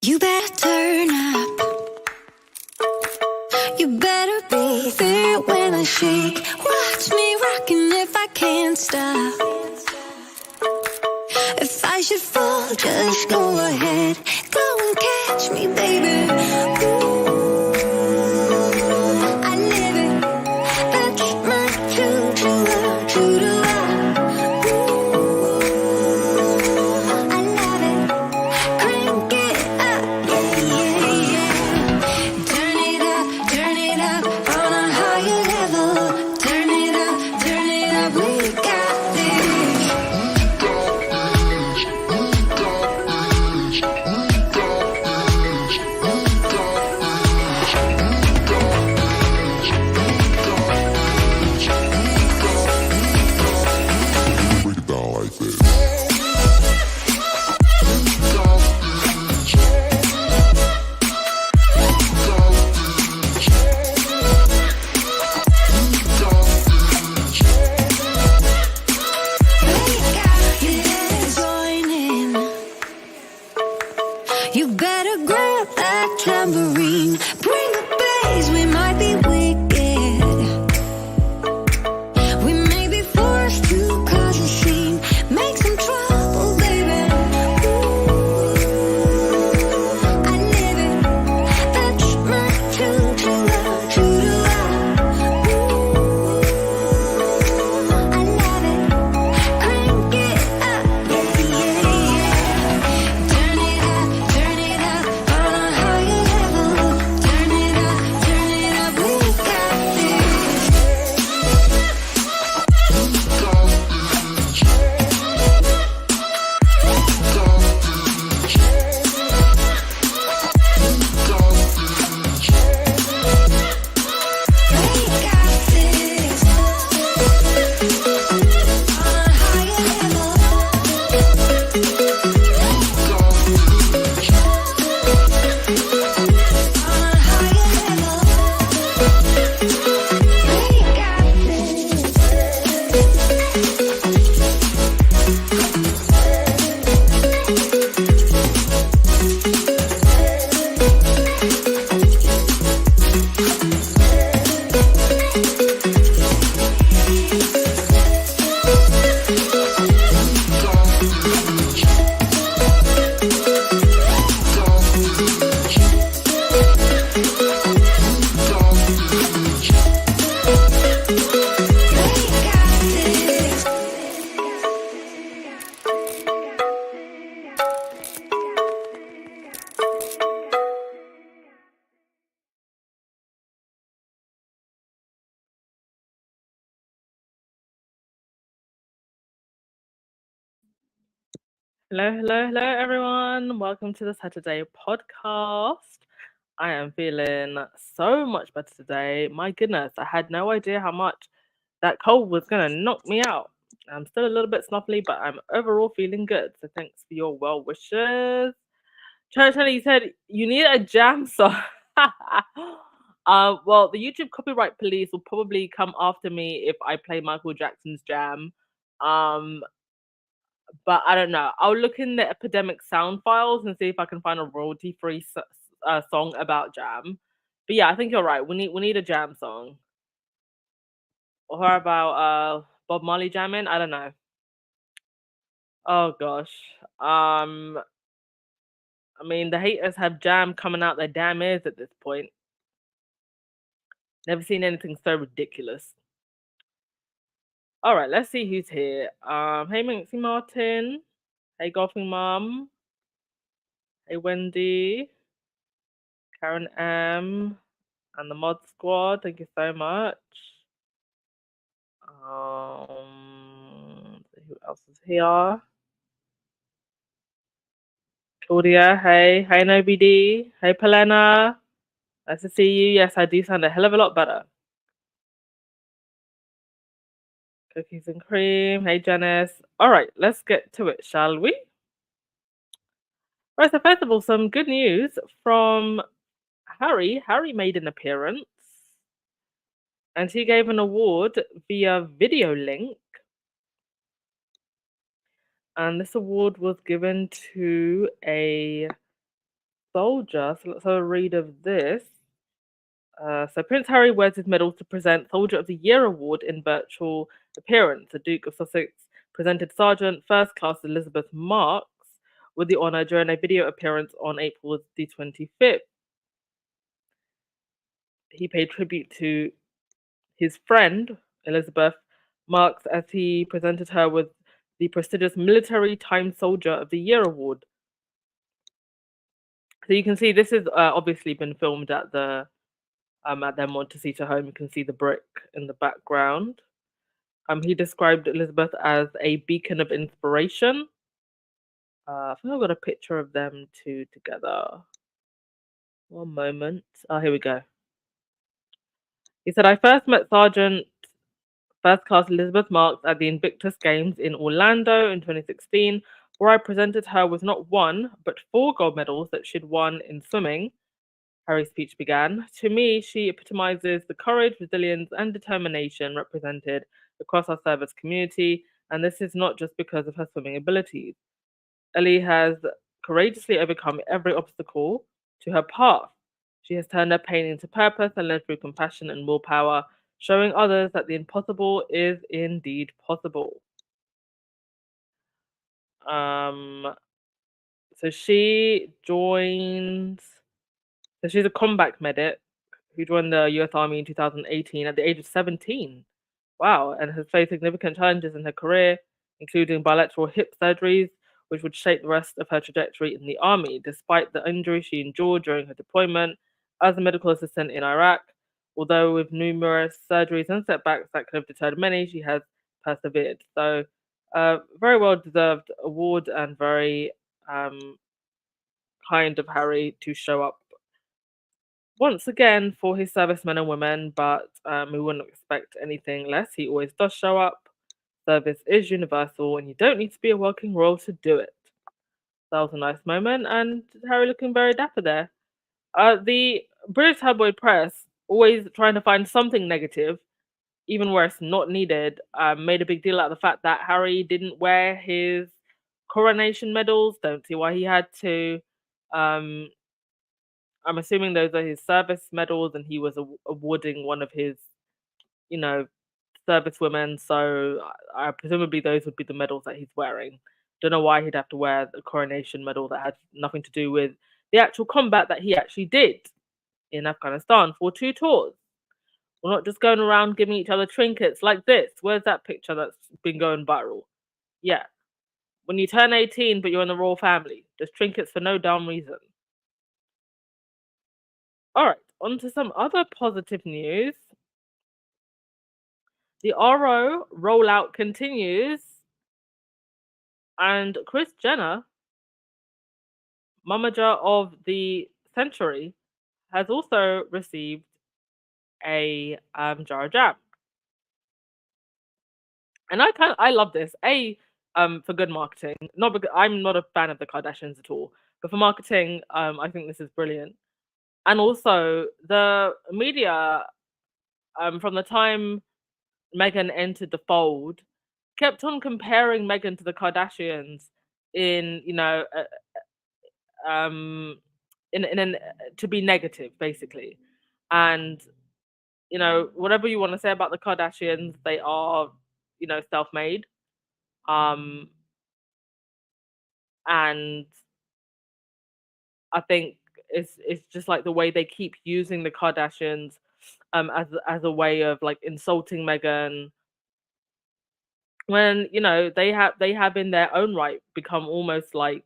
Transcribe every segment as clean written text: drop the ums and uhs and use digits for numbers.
You better turn up. You better be there when I shake. Watch me rocking if I can't stop. If I should fall, just go ahead. Go and catch me, baby. Ooh, I live it. That's my true love, true to love. Ooh, I love it. Crank it up, yeah, yeah, yeah. Turn it up on a higher level. Turn it up, we got this. Break it down like this. You better grab that tambourine. Bring the bass, we might be wicked. We may be forced to cause a scene. Make some trouble, baby. Ooh, I live it. That's my true love, true to love. Ooh, I love it. Crank it up, yeah, yeah, yeah. Turn it up on a higher level. Turn it up, we got this. We got this. On a higher level. On a higher level. We got Hello, everyone. Welcome to the Saturday podcast. I am feeling so much better today. My goodness, I had no idea how much that cold was going to knock me out. I'm still a little bit snuffly, but I'm overall feeling good. So thanks for your well wishes. Church Honey said you need a jam song. Well, the YouTube copyright police will probably come after me if I play Michael Jackson's Jam. But I don't know. I'll look in the epidemic sound files and see if I can find a royalty-free song about jam. But yeah, I think you're right. We need a jam song. Or how about Bob Marley jamming? I don't know. Oh gosh. I mean, the haters have jam coming out their damn ears at this point. Never seen anything so ridiculous. All right, let's see who's here. Hey Minxie Martin. Hey Golfing Mum. Hey Wendy. Karen M. And the mod squad, thank you so much. Who else is here? Claudia, hey NoBD, hey Pelena, nice to see you. Yes, I do sound a hell of a lot better. Cookies and cream, hey Janice. All right, let's get to it, shall we? Right, so first of all, some good news from Harry. Harry made an appearance and he gave an award via video link. And this award was given to a soldier. So let's have a read of this. So Prince Harry wears his medals to present Soldier of the Year award in virtual appearance. The Duke of Sussex presented Sergeant First Class Elizabeth Marks with the honour during a video appearance on April the 25th. He paid tribute to his friend Elizabeth Marks as he presented her with the prestigious Military Time Soldier of the Year award. So you can see this has obviously been filmed at their Montecito home. You can see the brick in the background. He described Elizabeth as a beacon of inspiration. I think I've got a picture of them two together. One moment. Oh, here we go. He said, I first met Sergeant First Class Elizabeth Marks at the Invictus Games in Orlando in 2016, where I presented her with not one, but 4 gold medals that she'd won in swimming. Harry's speech began. To me, she epitomizes the courage, resilience, and determination represented across our service community, and this is not just because of her swimming abilities. Ellie has courageously overcome every obstacle to her path. She has turned her pain into purpose and led through compassion and willpower, showing others that the impossible is indeed possible. Um, so she joined. So she's a combat medic who joined the US Army in 2018 at the age of 17. Wow, and has faced significant challenges in her career, including bilateral hip surgeries, which would shape the rest of her trajectory in the Army, despite the injury she endured during her deployment as a medical assistant in Iraq. Although with numerous surgeries and setbacks that could have deterred many, she has persevered. So, very well deserved award and very kind of Harry to show up once again for his servicemen and women, but we wouldn't expect anything less. He always does show up. Service is universal, and you don't need to be a working royal to do it. That was a nice moment, and Harry looking very dapper there. The British tabloid press, always trying to find something negative, even where it's not needed, made a big deal out of the fact that Harry didn't wear his coronation medals. Don't see why he had to. Um, I'm assuming those are his service medals, and he was awarding one of his, you know, service women. So presumably those would be the medals that he's wearing. Don't know why he'd have to wear the coronation medal that had nothing to do with the actual combat that he actually did in Afghanistan for 2 tours. We're not just going around giving each other trinkets like this. Where's that picture that's been going viral? Yeah. When you turn 18 but you're in the royal family, just trinkets for no damn reason. All right, on to some other positive news. The RO rollout continues, and Kris Jenner, momager of the century, has also received a jar of jam. And I love this. For good marketing. Not because I'm not a fan of the Kardashians at all, but for marketing, I think this is brilliant. And also the media, from the time Meghan entered the fold, kept on comparing Meghan to the Kardashians in, um, in an to be negative, basically. And whatever you want to say about the Kardashians, they are, self-made. Um, and I think it's just like the way they keep using the Kardashians as a way of like insulting Meghan, when they have in their own right become almost like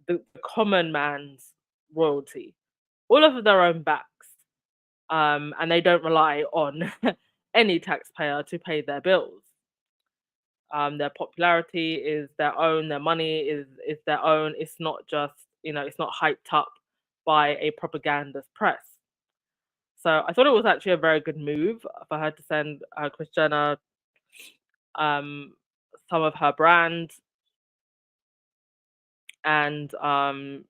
the common man's royalty, all of their own backs, and they don't rely on any taxpayer to pay their bills. Their popularity is their own, their money is their own. It's not just, it's not hyped up by a propagandist press. So I thought it was actually a very good move for her to send Kris Jenner um, some of her brand. And I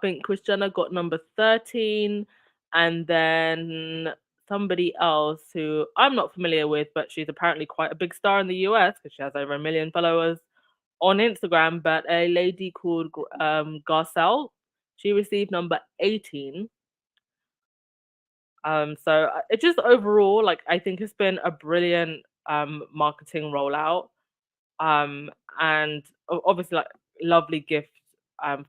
think Kris Jenner got number 13, and then somebody else who I'm not familiar with, but she's apparently quite a big star in the US because she has over 1 million followers on Instagram. But a lady called Garcelle She received number 18. So it just overall, like, I think it's been a brilliant marketing rollout. Um, and obviously, like, lovely gift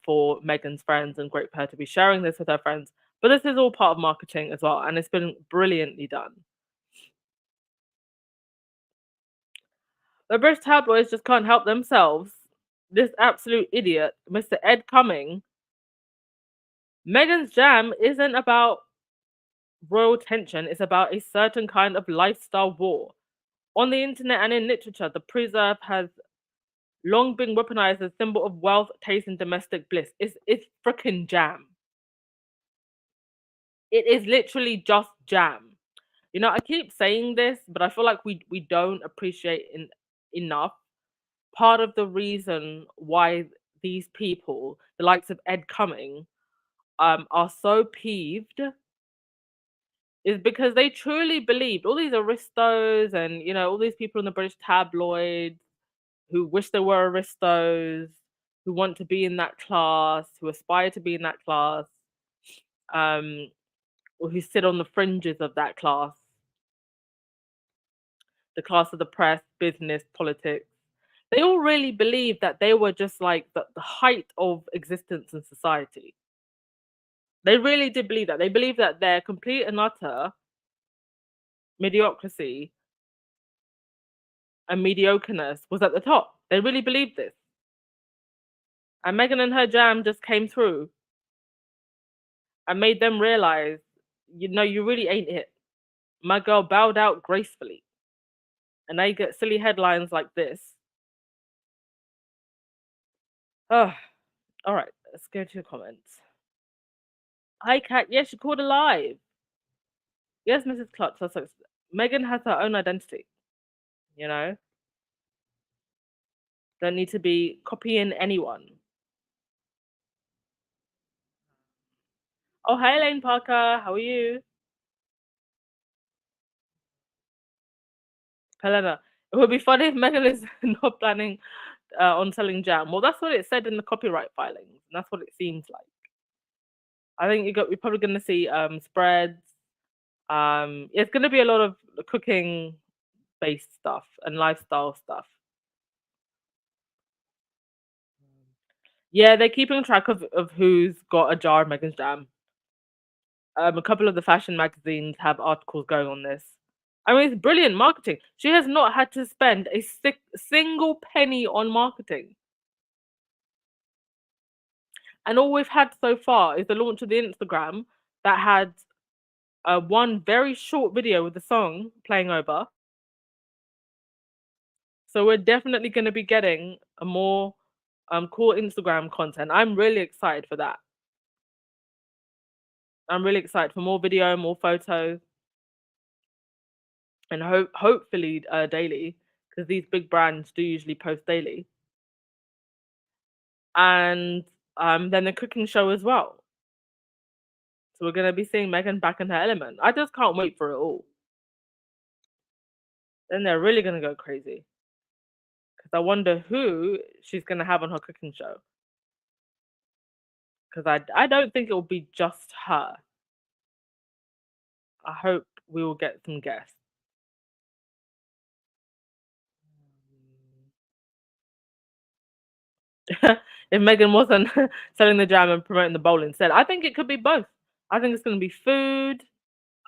for Megan's friends, and great for her to be sharing this with her friends. But this is all part of marketing as well, and it's been brilliantly done. The British tabloids just can't help themselves. This absolute idiot, Mr. Ed Cumming. Megan's jam isn't about royal tension, it's about a certain kind of lifestyle war. On the internet and in literature, the preserve has long been weaponized as a symbol of wealth, taste, and domestic bliss. It's freaking jam. It is literally just jam. You know, I keep saying this, but I feel like we don't appreciate enough. Part of the reason why these people, the likes of Ed Cumming, are so peeved is because they truly believed, all these aristos and, you know, all these people in the British tabloids who wish they were aristos, who want to be in that class, who aspire to be in that class, um, or who sit on the fringes of that class, the class of the press, business, politics. They all really believed that they were just like the height of existence in society. They really did believe that. They believed that their complete and utter mediocrity and mediocreness was at the top. They really believed this. And Megan and her jam just came through and made them realize, you know, you really ain't it. My girl bowed out gracefully. And now you get silly headlines like this. Oh, all right, let's go to your comments. Hi, Kat. Yes, she called alive. Yes, Mrs. Clutch. Megan has her own identity, you know? Don't need to be copying anyone. Oh, hi, Elaine Parker. How are you? Helena. It would be funny if Megan is not planning on selling jam. Well, that's what it said in the copyright filings, and that's what it seems like. I think you're probably going to see spreads. It's going to be a lot of cooking based stuff and lifestyle stuff. Yeah, they're keeping track of who's got a jar of Megan's jam. A couple of the fashion magazines have articles going on this. I mean, it's brilliant marketing. She has not had to spend a single penny on marketing. And all we've had so far is the launch of the Instagram that had one very short video with the song playing over. So we're definitely going to be getting a more cool Instagram content. I'm really excited for that. I'm really excited for more video, more photos, and hopefully daily, because these big brands do usually post daily. And then the cooking show as well. So we're gonna be seeing Megan back in her element. I just can't wait for it all. Then they're really gonna go crazy because I wonder who she's gonna have on her cooking show. Because I don't think it will be just her. I hope we will get some guests. If Megan wasn't selling the jam and promoting the bowl instead, I think it could be both. I think it's gonna be food.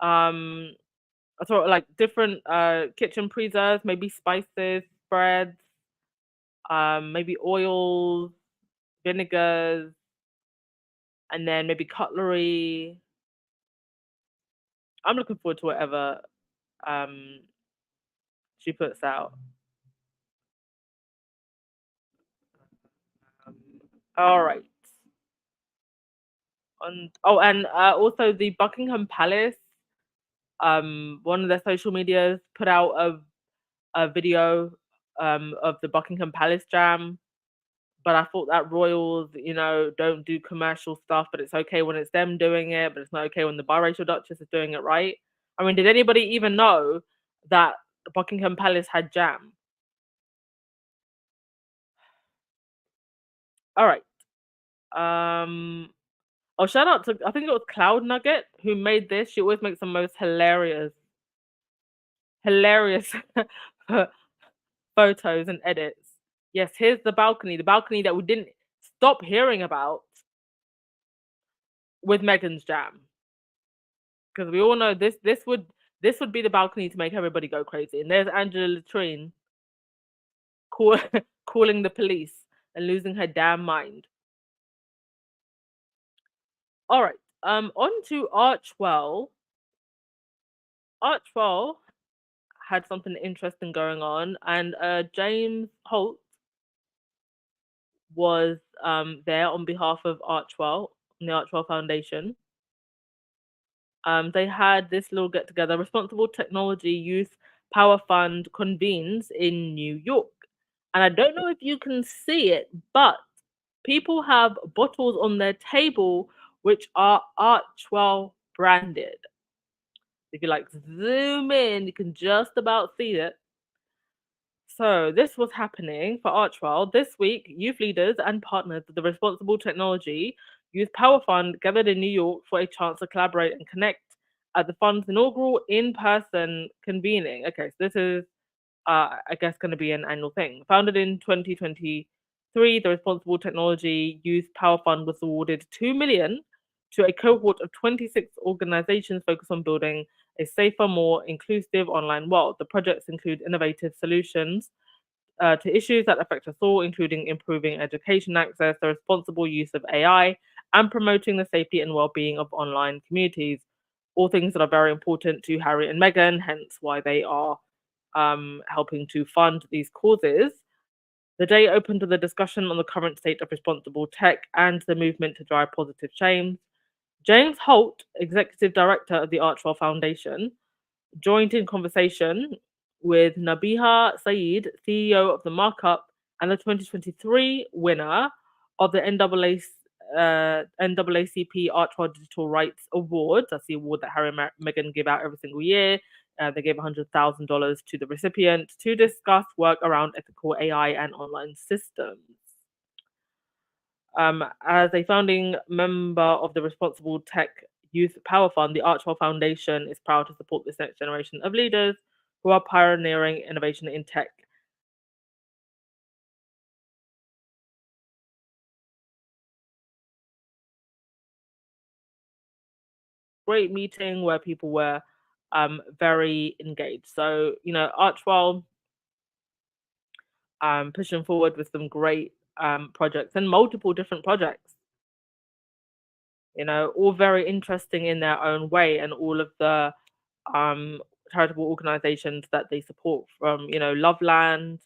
Um, I thought like different kitchen preserves, maybe spices, breads, maybe oils, vinegars, and then maybe cutlery. I'm looking forward to whatever um she puts out. Um, all right. And also the Buckingham Palace. One of their social medias put out a video of the Buckingham Palace jam. But I thought that royals, you know, don't do commercial stuff, but it's okay when it's them doing it, but it's not okay when the biracial duchess is doing it, right? I mean, did anybody even know that the Buckingham Palace had jam? All right. Um, Oh, shout out to, I think it was Cloud Nugget who made this. She always makes the most hilarious photos and edits. Yes, here's the balcony that we didn't stop hearing about with Megan's Jam, because we all know this would be the balcony to make everybody go crazy. And there's Angela Latrine call, calling the police and losing her damn mind. All right, on to Archwell. Archwell had something interesting going on, and James Holt was there on behalf of Archwell, the Archwell Foundation. They had this little get together. Responsible Technology Youth Power Fund convenes in New York. And I don't know if you can see it, but people have bottles on their table which are Archwell branded. If you like zoom in, you can just about see it. So this was happening for Archwell this week. Youth leaders and partners of the Responsible Technology Youth Power Fund gathered in New York for a chance to collaborate and connect at the fund's inaugural in-person convening. Okay, so this is, I guess, going to be an annual thing. Founded in 2023, the Responsible Technology Youth Power Fund was awarded $2 million to a cohort of 26 organizations focused on building a safer, more inclusive online world. The projects include innovative solutions to issues that affect us all, including improving education access, the responsible use of AI, and promoting the safety and well-being of online communities. All things that are very important to Harry and Meghan, hence why they are helping to fund these causes. The day opened with a discussion on the current state of responsible tech and the movement to drive positive change. James Holt, executive director of the Archwell Foundation, joined in conversation with Nabiha Saeed, CEO of the Markup and the 2023 winner of the NAACP Archwell Digital Rights Award. That's the award that Harry and Meghan give out every single year. They gave $100,000 to the recipient to discuss work around ethical AI and online systems. As a founding member of the Responsible Tech Youth Power Fund, the Archwell Foundation is proud to support this next generation of leaders who are pioneering innovation in tech. Great meeting where people were very engaged. So, Archwell pushing forward with some great projects and multiple different projects, all very interesting in their own way, and all of the charitable organizations that they support, from Loveland.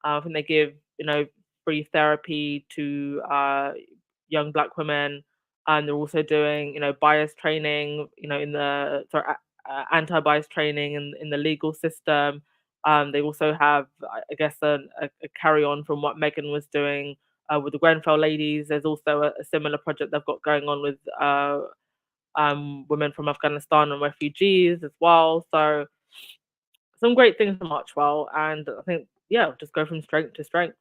I think they give free therapy to young Black women, and they're also doing bias training, in the anti-bias training in the legal system. They also have, I guess, a carry on from what Megan was doing with the Grenfell ladies. There's also a similar project they've got going on with women from Afghanistan and refugees as well. So some great things from Archwell, and I think, yeah, just go from strength to strength,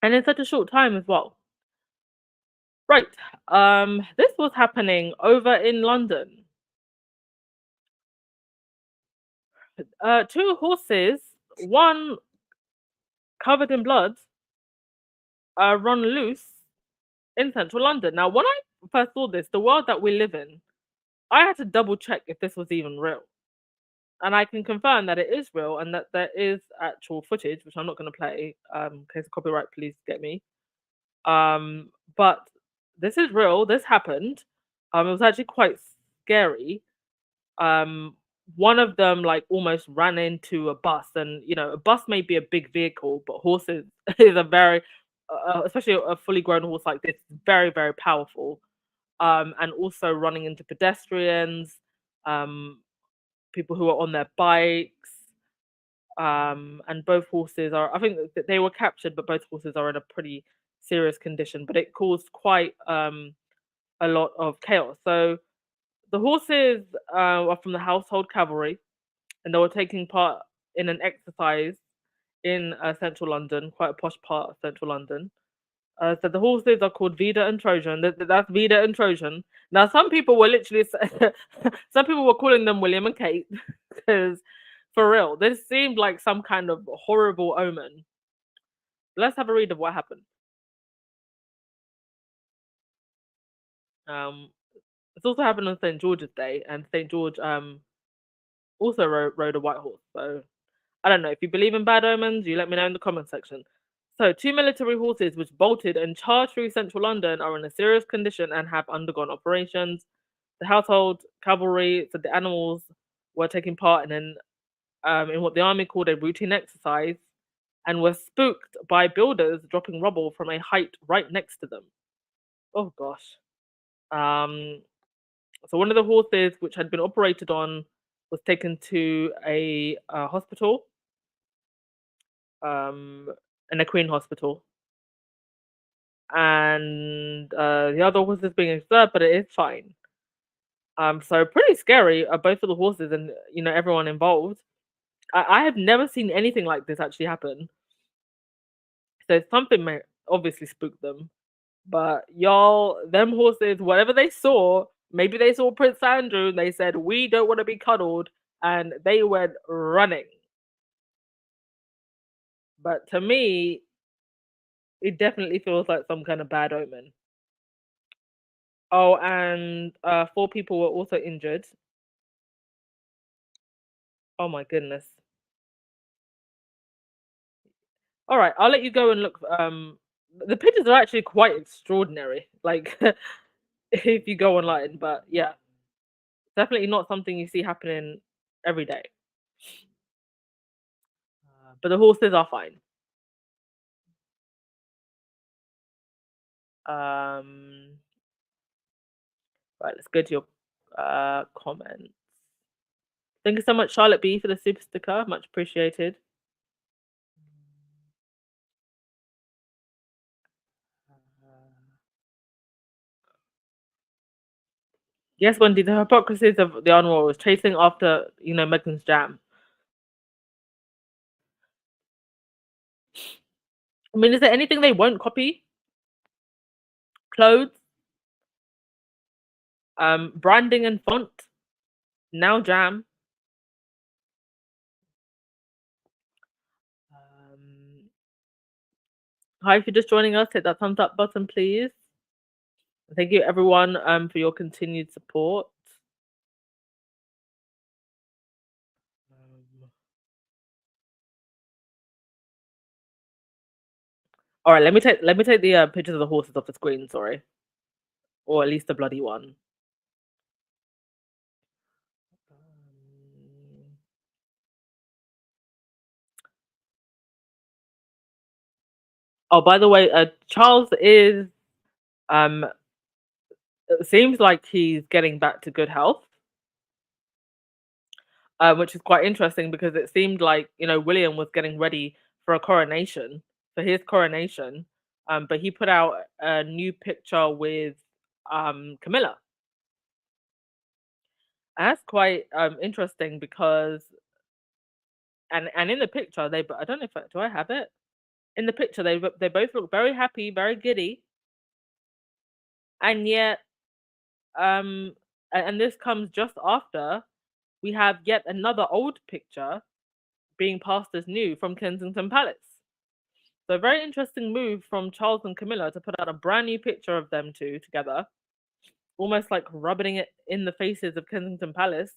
and in such a short time as well. Right, this was happening over in London. Two horses, one covered in blood, run loose in central London. Now, when I first saw this, the world that we live in, I had to double check if this was even real. And I can confirm that it is real and that there is actual footage, which I'm not going to play, in case of copyright police get me. But this is real. This happened. It was actually quite scary. Um, one of them like almost ran into a bus, and a bus may be a big vehicle, but horses is a very, especially a fully grown horse like this, very very powerful. And also running into pedestrians, um, people who are on their bikes. And both horses are, I think that they were captured, but both horses are in a pretty serious condition. But it caused quite a lot of chaos. So the horses are from the Household Cavalry, and they were taking part in an exercise in central London, quite a posh part of central London. So the horses are called Vida and Trojan. That's Vida and Trojan. Now, some people were literally, some people were calling them William and Kate because, for real, this seemed like some kind of horrible omen. Let's have a read of what happened. Um, it's also happened on St. George's Day, and St. George also rode a white horse. So I don't know. If you believe in bad omens, you let me know in the comment section. So, two military horses which bolted and charged through central London are in a serious condition and have undergone operations. The household cavalry said the animals were taking part in what the army called a routine exercise and were spooked by builders dropping rubble from a height right next to them. Oh gosh. Um, so one of the horses which had been operated on was taken to a hospital, um, an Queen hospital, and the other horse is being observed, but it is fine. So pretty scary, both of the horses and everyone involved. I have never seen anything like this actually happen. So something may obviously spook them, but y'all, them horses, whatever they saw, maybe they saw Prince Andrew and they said, "We don't want to be cuddled," and they went running. But to me, it definitely feels like some kind of bad omen. Oh, and four people were also injured. Oh my goodness. All right, I'll let you go and look. The pictures are actually quite extraordinary. Like, if you go online, but yeah, definitely not something you see happening every day. But the horses are fine. Um, right, let's go to your comments. Thank you so much, Charlotte B, for the super sticker. Much appreciated. Yes, Wendy, the hypocrisies of the Honourable was chasing after, Meghan's jam. I mean, is there anything they won't copy? Clothes, branding and font, now jam. Hi, if you're just joining us, hit that thumbs up button, please. Thank you, everyone, for your continued support. All right, let me take the pictures of the horses off the screen. Sorry, or at least the bloody one. Oh, by the way, Charles is it seems like he's getting back to good health, which is quite interesting because it seemed like William was getting ready for a coronation, for his coronation, but he put out a new picture with Camilla. And that's quite interesting because and in the picture I don't know if do I have it in the picture they both look very happy, very giddy, and yet and this comes just after we have yet another old picture being passed as new from Kensington Palace. So a very interesting move from Charles and Camilla to put out a brand new picture of them two together, almost like rubbing it in the faces of Kensington Palace.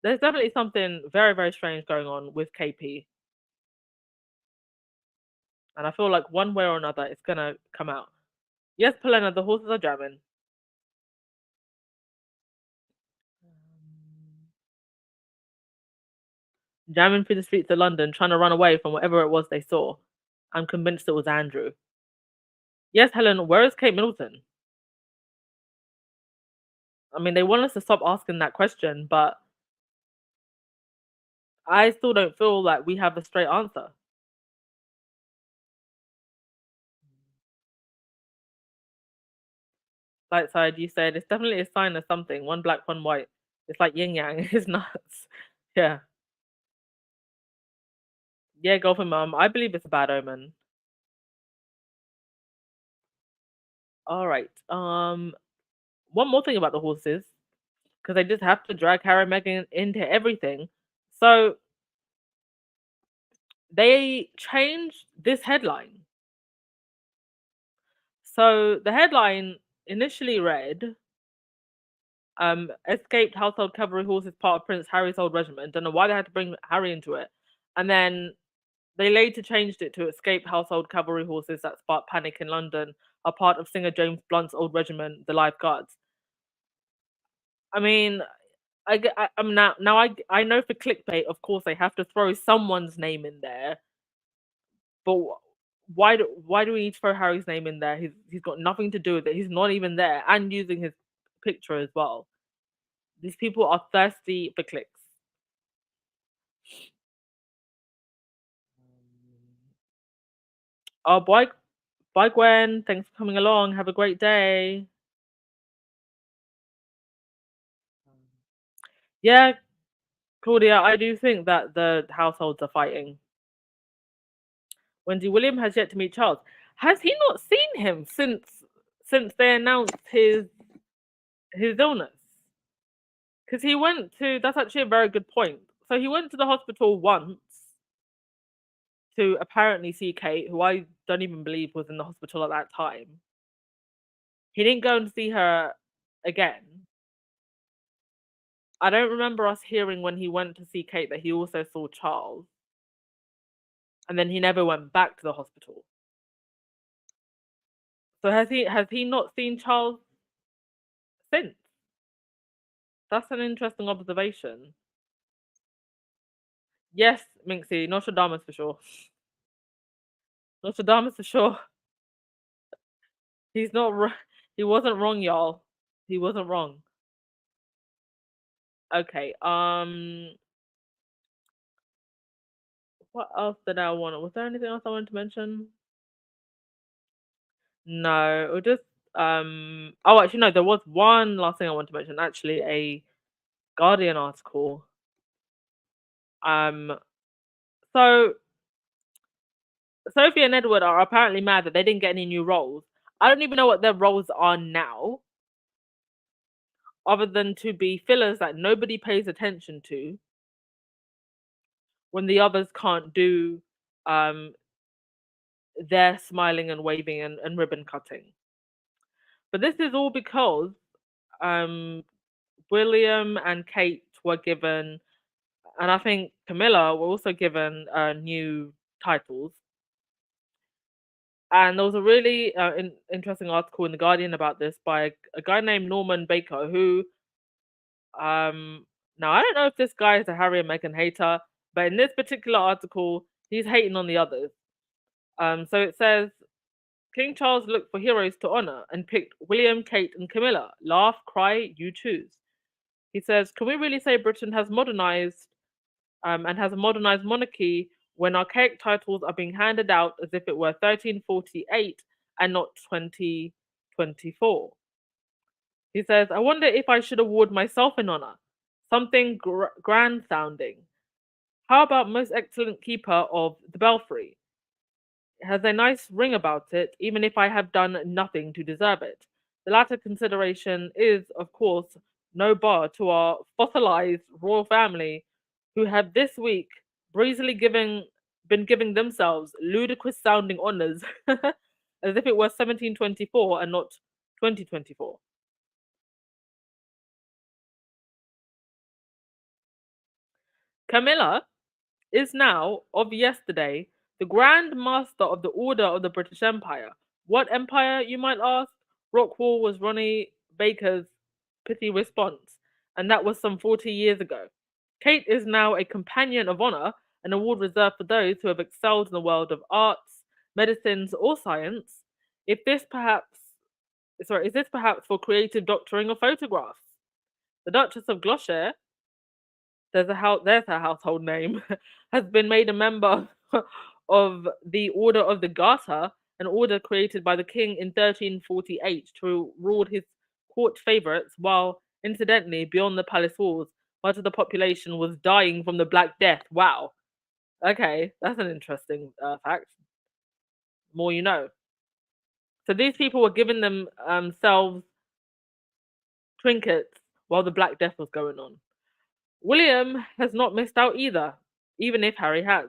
There's definitely something very, very strange going on with KP. And I feel like one way or another it's gonna come out. Yes, Polena, the horses are jamming. Jamming through the streets of London, trying to run away from whatever it was they saw. I'm convinced it was Andrew. Yes, Helen, where is Kate Middleton? I mean, they want us to stop asking that question, but I still don't feel like we have a straight answer. Light side, you said it's definitely a sign of something. One black, one white. It's like yin yang. It's nuts. Yeah. Yeah, go for mum. I believe it's a bad omen. All right. One more thing about the horses, because they just have to drag Harry and Meghan into everything. So they changed this headline. So the headline initially read, escaped household cavalry horse is part of Prince Harry's old regiment. Don't know why they had to bring Harry into it. And then they later changed it to escaped household cavalry horses that sparked panic in London are part of singer James Blunt's old regiment, the Life Guards. I mean, I'm now I know for clickbait, of course, they have to throw someone's name in there, but why do we need to throw Harry's name in there? He's got nothing to do with it. He's not even there, and using his picture as well. These people are thirsty for clicks. Oh, bye, Gwen. Thanks for coming along. Have a great day. Yeah, Claudia, I do think that the households are fighting. Wendy William has yet to meet Charles. Has he not seen him since they announced his illness? Because he went to. That's actually a very good point. So he went to the hospital once to apparently see Kate, who I don't even believe was in the hospital at that time. He didn't go and see her again. I don't remember us hearing when he went to see Kate that he also saw Charles. And then he never went back to the hospital. So has he not seen Charles since? That's an interesting observation. Yes, Minxie, Nostradamus for sure. Nostradamus for sure. He's not. He wasn't wrong, y'all. He wasn't wrong. Okay. What else did I want? Was there anything else I wanted to mention? No. Or just Oh, actually, no. There was one last thing I wanted to mention. Actually, a Guardian article. Um. So Sophie and Edward are apparently mad that they didn't get any new roles. I don't even know what their roles are now, other than to be fillers that nobody pays attention to when the others can't do their smiling and waving and ribbon cutting. But this is all because um, William and Kate were given, and I think Camilla were also given new titles. And there was a really interesting article in the Guardian about this by a guy named Norman Baker, who now I don't know if this guy is a Harry and Meghan hater, but in this particular article, he's hating on the others. So it says King Charles looked for heroes to honor and picked William, Kate, and Camilla. Laugh, cry, you choose. He says, can we really say Britain has modernized and has a modernized monarchy when archaic titles are being handed out as if it were 1348 and not 2024? He says, I wonder if I should award myself an honor, something grand sounding. How about most excellent keeper of the belfry? It has a nice ring about it, even if I have done nothing to deserve it. The latter consideration is, of course, no bar to our fossilized royal family, who have this week breezily been giving themselves ludicrous sounding honors as if it were 1724 and not 2024. Camilla is now, of yesterday, the Grand Master of the Order of the British Empire. What empire, you might ask? Rockwall was Ronnie Baker's pithy response, and that was some 40 years ago. Kate is now a Companion of Honor, an award reserved for those who have excelled in the world of arts, medicines, or science. If this perhaps, is this perhaps for creative doctoring of photographs? The Duchess of Gloucester, there's her household name, has been made a member of the Order of the Garter, an order created by the king in 1348 to reward his court favourites, while incidentally beyond the palace walls much of the population was dying from the Black Death. Wow. Okay, that's an interesting fact. More you know. So these people were giving themselves trinkets while the Black Death was going on. William has not missed out either, even if Harry has.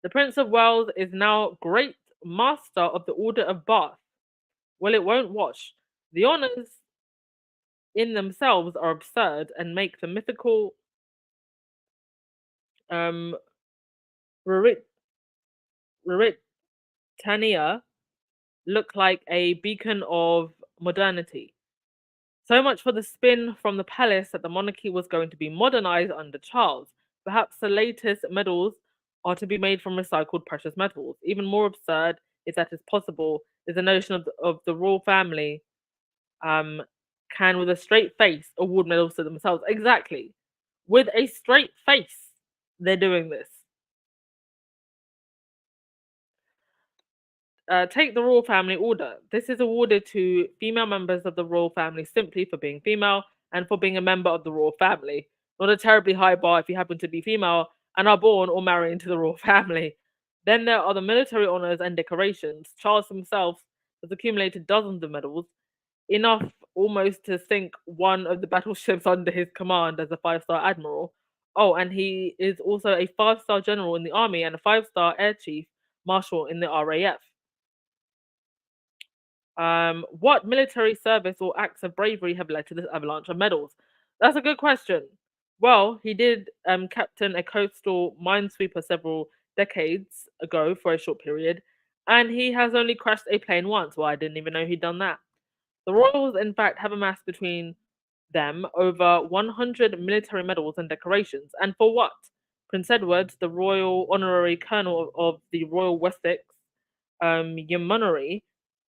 The Prince of Wales is now Great Master of the Order of Bath. Well, it won't wash. The honours in themselves are absurd and make the mythical um, Ruritania look like a beacon of modernity. So much for the spin from the palace that the monarchy was going to be modernized under Charles. Perhaps the latest medals are to be made from recycled precious metals. Even more absurd, if that is possible, is the notion of the royal family um, can, with a straight face, award medals to themselves. Exactly. With a straight face, they're doing this. Take the royal family order. This is awarded to female members of the royal family simply for being female and for being a member of the royal family. Not a terribly high bar if you happen to be female and are born or married into the royal family. Then there are the military honors and decorations. Charles himself has accumulated dozens of medals, enough almost to sink one of the battleships under his command as a 5-star admiral. Oh, and he is also a 5-star general in the army and a 5-star air chief marshal in the RAF. What military service or acts of bravery have led to this avalanche of medals? That's a good question. Well, he did captain a coastal minesweeper several decades ago for a short period, and he has only crashed a plane once. Well, I didn't even know he'd done that. The Royals, in fact, have amassed between them over 100 military medals and decorations. And for what? Prince Edward, the Royal Honorary Colonel of the Royal Wessex Yeomanry,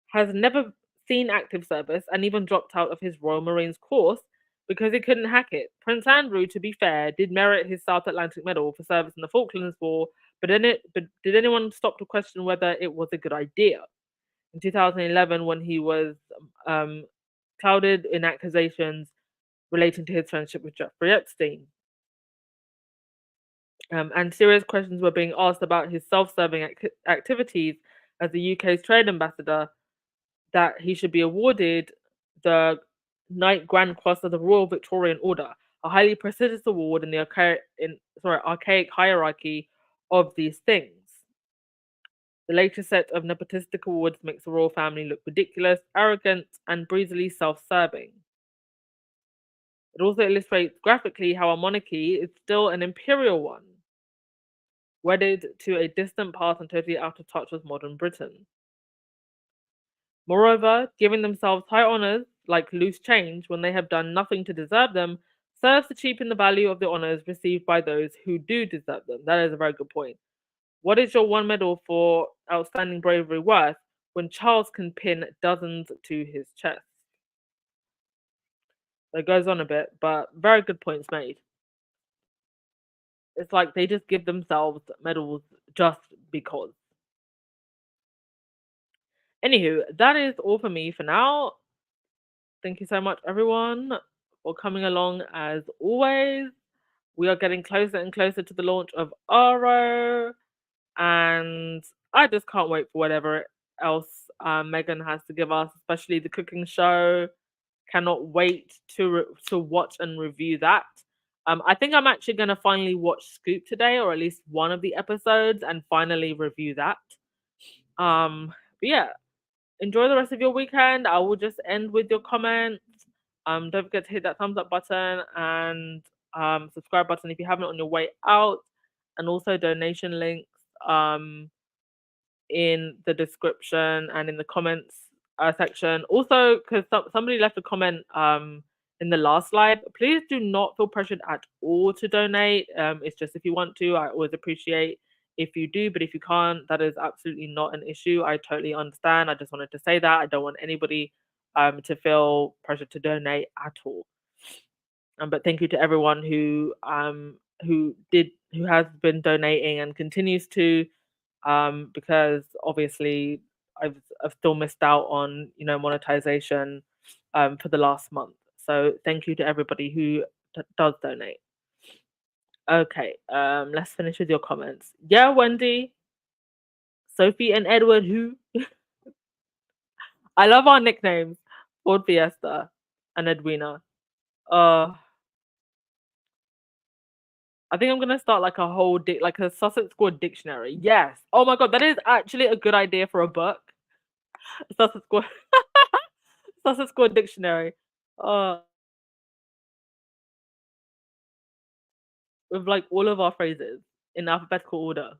has never seen active service and even dropped out of his Royal Marines course because he couldn't hack it. Prince Andrew, to be fair, did merit his South Atlantic Medal for service in the Falklands War, but did anyone stop to question whether it was a good idea? In 2011, when he was um, clouded in accusations relating to his friendship with Jeffrey Epstein. And serious questions were being asked about his self-serving activities as the UK's trade ambassador, that he should be awarded the Knight Grand Cross of the Royal Victorian Order, a highly prestigious award in the archaic hierarchy of these things. The latest set of nepotistic awards makes the royal family look ridiculous, arrogant, and breezily self-serving. It also illustrates graphically how our monarchy is still an imperial one, wedded to a distant past and totally out of touch with modern Britain. Moreover, giving themselves high honours, like loose change, when they have done nothing to deserve them, serves to cheapen the value of the honours received by those who do deserve them. That is a very good point. What is your one medal for outstanding bravery worth when Charles can pin dozens to his chest? So it goes on a bit, but very good points made. It's like they just give themselves medals just because. Anywho, that is all for me for now. Thank you so much, everyone, for coming along as always. We are getting closer and closer to the launch of Aro, and I just can't wait for whatever else Megan has to give us, especially the cooking show. Cannot wait to watch and review that. I think I'm actually going to finally watch Scoop today, or at least one of the episodes, and finally review that. But yeah, enjoy the rest of your weekend. I will just end with your comments. Don't forget to hit that thumbs up button and subscribe button if you haven't on your way out, and also donation links in the description and in the comments section. Also, because somebody left a comment in the last live, please do not feel pressured at all to donate. It's just if you want to. I always appreciate if you do, but if you can't, that is absolutely not an issue. I totally understand. I just wanted to say that I don't want anybody to feel pressured to donate at all. But thank you to everyone who has been donating and continues to, because obviously I've still missed out on monetization for the last month. So thank you to everybody who does donate. Okay, let's finish with your comments. Yeah, Wendy, Sophie, and Edward, who? I love our nicknames. Ford Fiesta and Edwina. Uh, I think I'm gonna start like a whole like a Sussex Squad dictionary. Yes. Oh my god, that is actually a good idea for a book. Sussex Squad, Sussex Squad dictionary. Uh, with like all of our phrases in alphabetical order.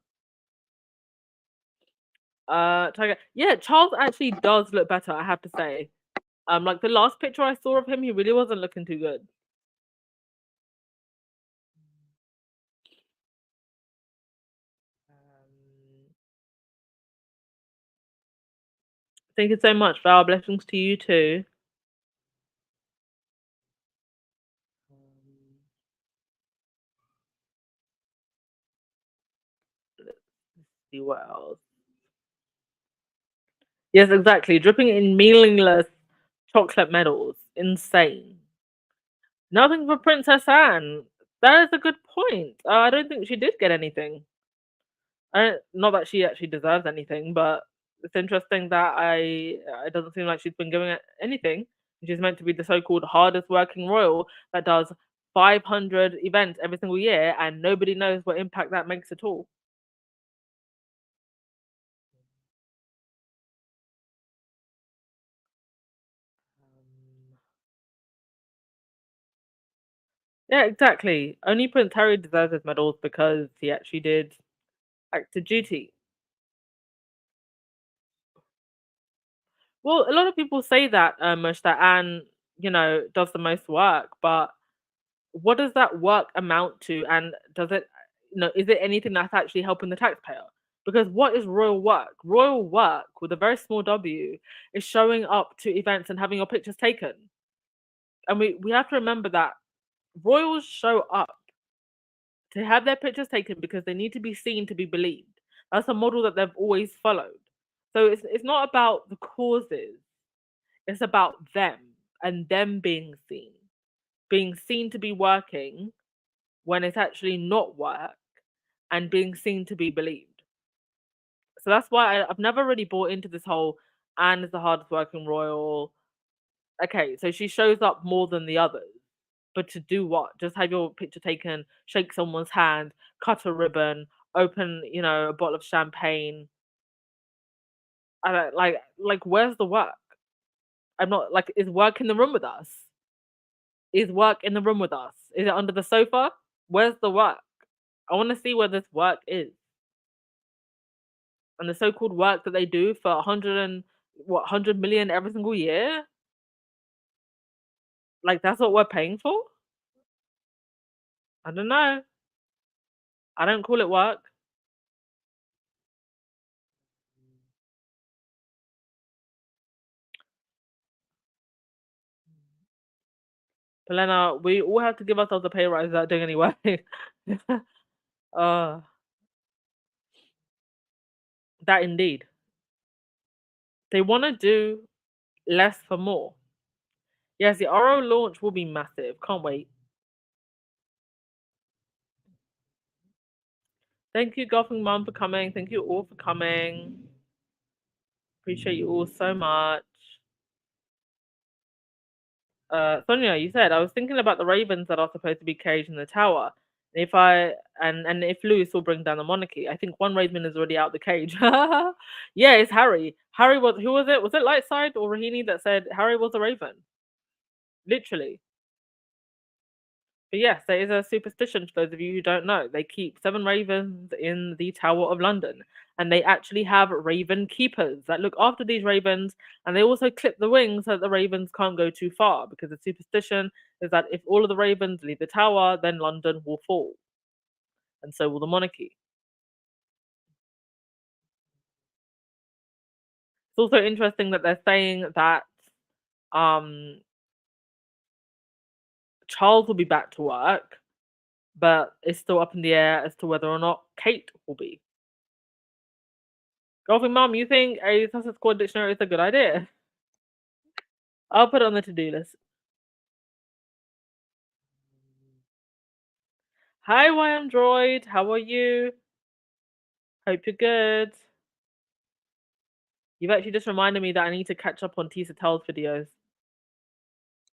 Tiger. Yeah, Charles actually does look better. I have to say. Like the last picture I saw of him, he really wasn't looking too good. Um, Thank you so much for our blessings to you too. Um, let's see what else. Yes, exactly. Dripping in meaningless chocolate medals. Insane. Nothing for Princess Anne. That is a good point. I don't think she did get anything. Not that she actually deserves anything, but it's interesting that it doesn't seem like she's been giving it anything. She's meant to be the so-called hardest working royal that does 500 events every single year, and nobody knows what impact that makes at all. Um, yeah, exactly. Only Prince Harry deserves his medals because he actually did active duty. Well, a lot of people say that, Mush, that Anne, does the most work, but what does that work amount to? And does it, is it anything that's actually helping the taxpayer? Because what is royal work? Royal work with a very small W is showing up to events and having your pictures taken. And we have to remember that royals show up to have their pictures taken because they need to be seen to be believed. That's a model that they've always followed. So it's not about the causes, it's about them and them being seen to be working when it's actually not work and being seen to be believed. So that's why I've never really bought into this whole Anne is the hardest working royal. Okay, so she shows up more than the others. But to do what? Just have your picture taken, shake someone's hand, cut a ribbon, open, a bottle of champagne. I don't like where's the work? I'm not like is work in the room with us? Is work in the room with us? Is it under the sofa? Where's the work? I want to see where this work is. And the so-called work that they do for 100 and what 100 million every single year, like that's what we're paying for. I don't know. I don't call it work. Helena, we all have to give ourselves a pay rise without doing any work. uh that indeed, they want to do less for more. Yes, the RO launch will be massive. Can't wait. Thank you, golfing mom, for coming. Thank you all for coming. Appreciate you all so much. Sonia, you said I was thinking about the ravens that are supposed to be caged in the tower. If I and if Louis will bring down the monarchy, I think one raven is already out the cage. Yeah, it's Harry. Harry was who was it? Was it Lightside or Rahini that said Harry was a raven? Literally. But yes, there is a superstition for those of you who don't know. They keep 7 ravens in the Tower of London, and they actually have raven keepers that look after these ravens, and they also clip the wings so that the ravens can't go too far because the superstition is that if all of the ravens leave the tower, then London will fall, and so will the monarchy. It's also interesting that they're saying that um, Charles will be back to work, but it's still up in the air as to whether or not Kate will be. Golfing mom, you think a Sussex Squad dictionary is a good idea? I'll put it on the to-do list. Hi, YM Droid. How are you? Hope you're good. You've actually just reminded me that I need to catch up on Tisa Tells videos.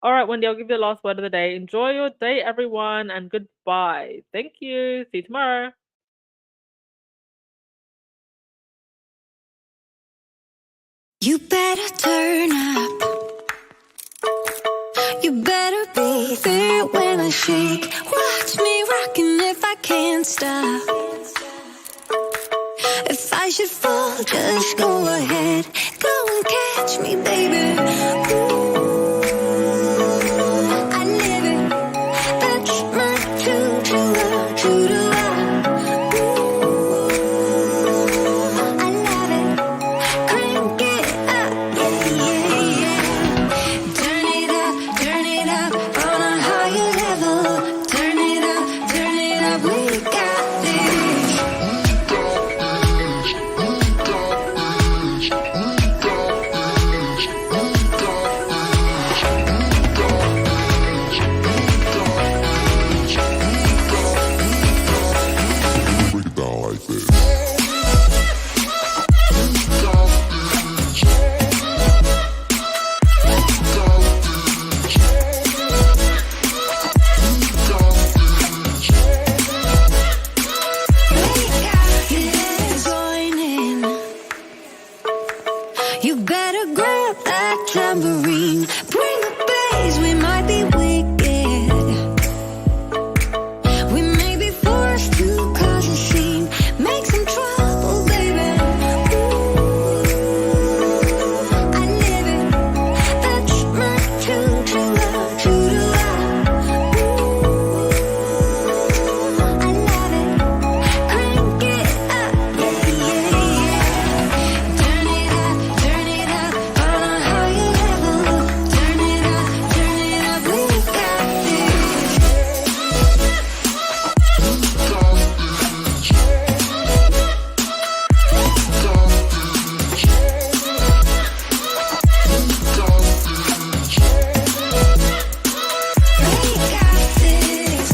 All right, Wendy, I'll give you the last word of the day. Enjoy your day, everyone, and goodbye. Thank you. See you tomorrow. You better turn up. You better be there when I shake. Watch me rocking if I can't stop. If I should fall, just go ahead. Go and catch me, baby. Ooh, I live it. That's my true love. Ooh, I love it. Crank it up, yeah, yeah. Turn it up on a higher level. Turn it up, we got this. Break it down like this. You better grab that tambourine. Bring the bass, we might be wicked. We may be forced to cause a scene. Make some trouble, baby. Ooh, I live it. That's my true love. Ooh, I love it. Crank it up, yeah, yeah, yeah. Turn it up on a higher level. Turn it up, we got this. We got this.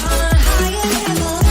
On a higher level.